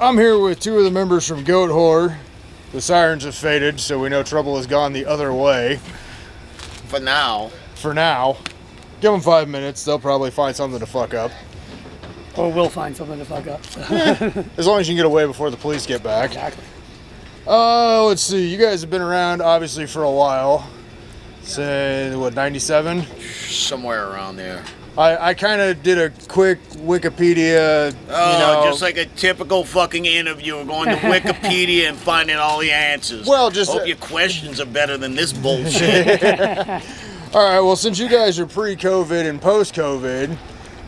I'm here with two of the members from Goatwhore. The sirens have faded, so we know trouble has gone the other way. For now. For now. Give them 5 minutes, they'll probably find something to fuck up. Or we'll find something to fuck up. As long as you can get away before the police get back. Exactly. Let's see. You guys have been around, obviously, for a while. Say, what, 97? Somewhere around there. I kind of did a quick Wikipedia, just like a typical fucking interviewer going to Wikipedia and finding all the answers. Well, just... Hope your questions are better than this bullshit. All right, well, since you guys are pre-COVID and post-COVID,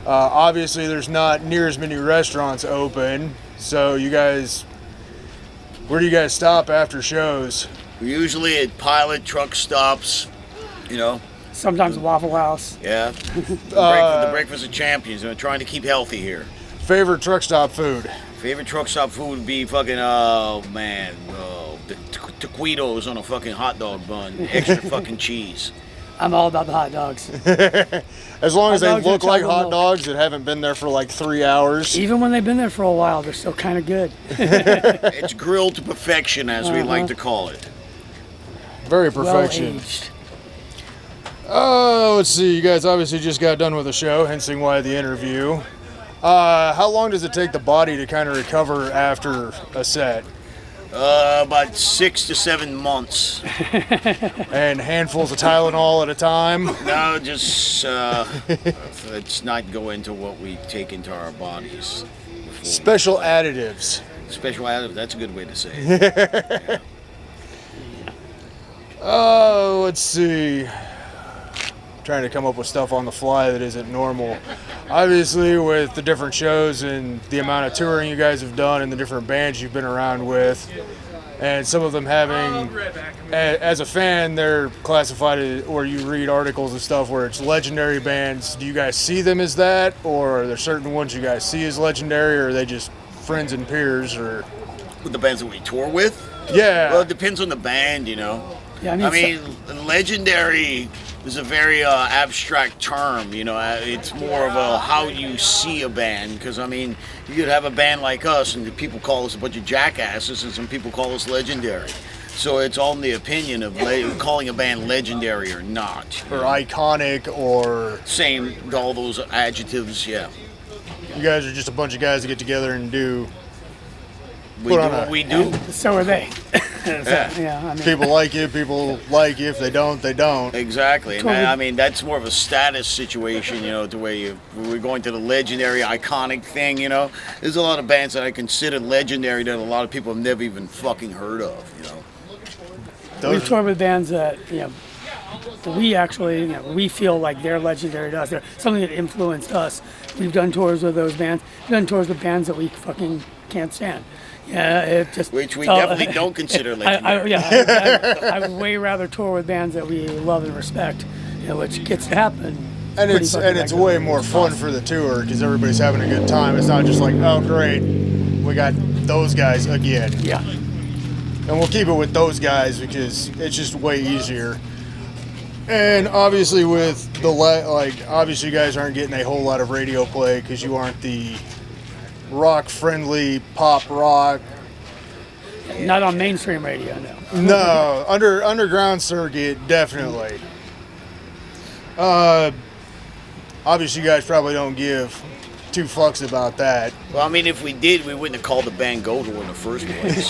obviously there's not near as many restaurants open. So you guys, where do you guys stop after shows? We're usually at pilot truck stops, Sometimes Waffle House. Yeah. The breakfast of champions. We're trying to keep healthy here. Favorite truck stop food? Favorite truck stop food would be fucking, the taquitos on a fucking hot dog bun. Extra fucking cheese. I'm all about the hot dogs. As long as they look like hot dogs that haven't been there for like 3 hours. Even when they've been there for a while, they're still kind of good. It's grilled to perfection, as we like to call it. Very perfection. Well-aged. Let's see. You guys obviously just got done with the show, hensing why the interview. How long does it take the body to kind of recover after a set? About 6 to 7 months. And handfuls of Tylenol at a time? No, just let's not go into what we take into our bodies. Special additives. Special additives, that's a good way to say it. Yeah. Let's see. Trying to come up with stuff on the fly that isn't normal. Obviously, with the different shows and the amount of touring you guys have done and the different bands you've been around with, and some of them having, as a fan, they're classified as, or you read articles and stuff where it's legendary bands. Do you guys see them as that, or are there certain ones you guys see as legendary, or are they just friends and peers, or? With the bands that we tour with? Yeah. Well, it depends on the band, Yeah, I mean, legendary is a very abstract term, It's more of a how you see a band, because, you could have a band like us, and people call us a bunch of jackasses, and some people call us legendary. So it's all in the opinion of calling a band legendary or not. Or iconic, or... Same, all those adjectives, yeah. You guys are just a bunch of guys that get together and do... We do what we do. So are they. Yeah. People like you, people like you. If they don't, they don't. Exactly. And that's more of a status situation, to where we're going to the legendary, iconic thing, There's a lot of bands that I consider legendary that a lot of people have never even fucking heard of, We've toured with bands that, we actually, we feel like they're legendary to us. They're something that influenced us. We've done tours with those bands. We've done tours with bands that we fucking can't stand. Yeah, it just... Which we definitely don't consider legendary. I would way rather tour with bands that we love and respect, which gets to happen. And it's way more fun for the tour because everybody's having a good time. It's not just like, oh great, we got those guys again. Yeah. And we'll keep it with those guys because it's just way easier. And obviously with the obviously you guys aren't getting a whole lot of radio play because you aren't the rock-friendly pop rock. Not on mainstream radio, no. No, underground circuit, definitely. Obviously, you guys probably don't give two fucks about that. Well, if we did, we wouldn't have called the band Goatwhore in the first place,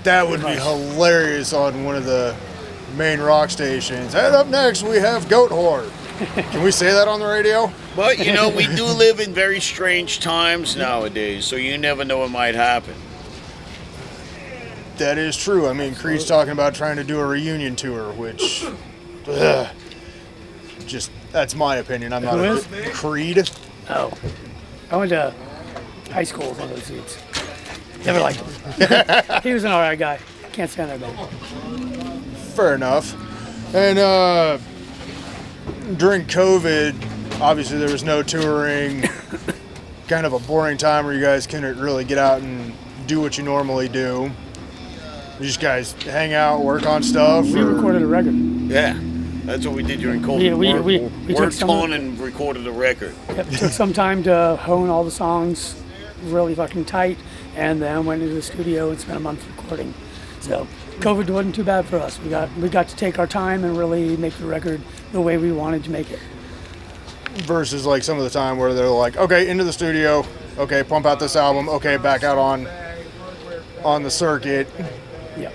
That would be hilarious on one of the main rock stations. And up next, we have Goatwhore. Can we say that on the radio? But, we do live in very strange times nowadays, so you never know what might happen. That is true. Creed's talking about trying to do a reunion tour, which... that's my opinion. I'm not a Creed. Oh. I went to high school with one of those dudes. Never liked him. He was an alright guy. Can't stand that guy. Fair enough. And, during COVID, obviously there was no touring, kind of a boring time where you guys couldn't really get out and do what you normally do. You just guys hang out, work on stuff? We recorded a record. Yeah, that's what we did during COVID. We worked on and recorded a record. Yep, took some time to hone all the songs really fucking tight and then went into the studio and spent a month recording. So COVID wasn't too bad for us. We got to take our time and really make the record the way we wanted to make it. Versus like some of the time where they're like, okay, into the studio, okay, pump out this album, okay, back out on the circuit. Yeah.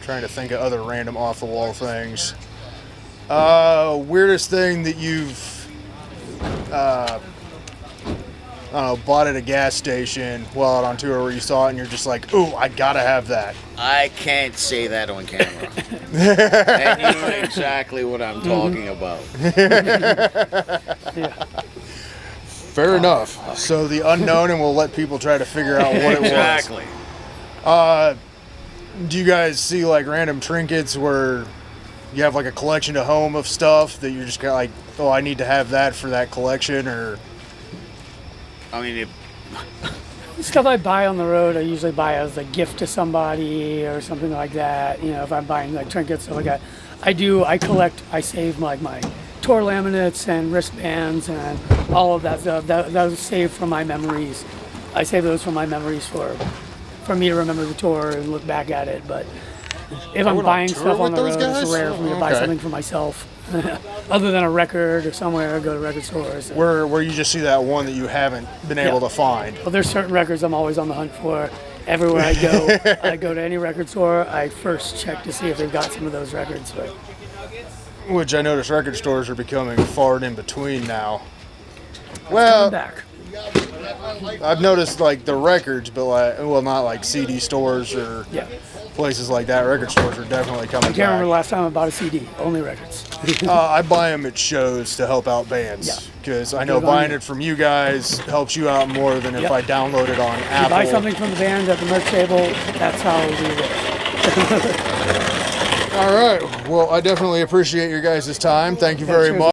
Trying to think of other random off the wall things. Weirdest thing that you've I don't know, bought at a gas station while out on tour where you saw it and you're just like, ooh, I gotta have that. I can't say that on camera. And you know exactly what I'm talking about. Yeah. Fair enough. So the unknown, and we'll let people try to figure out what it was. Exactly. Do you guys see like random trinkets where you have like a collection at home of stuff that you're just kind of like, oh, I need to have that for that collection? Or I mean, Stuff I buy on the road, I usually buy as a gift to somebody or something like that. You know, if I'm buying like trinkets, stuff like that. I save like my tour laminates and wristbands and all of that stuff. Those saved from my memories. I save those from my memories for me to remember the tour and look back at it. But if I'm buying stuff on the road, it's rare for me to buy something for myself. Other than a record or somewhere, I go to record stores. Where you just see that one that you haven't been able to find. Well, there's certain records I'm always on the hunt for. Everywhere I go to any record store, I first check to see if they've got some of those records. But Which I notice record stores are becoming far and in between now. coming back. I've noticed like the records, but like, well, not like CD stores or places like that. Record stores are definitely coming I can't remember the back. last time I bought a CD. Only records. I buy them at shows to help out bands because I know Good on buying you. it from you guys helps you out more than if Yep. I download it on You Apple. buy something from the band at the merch table. That's how we live. All right. Well, I definitely appreciate your guys' time. Thank you very cheers. much.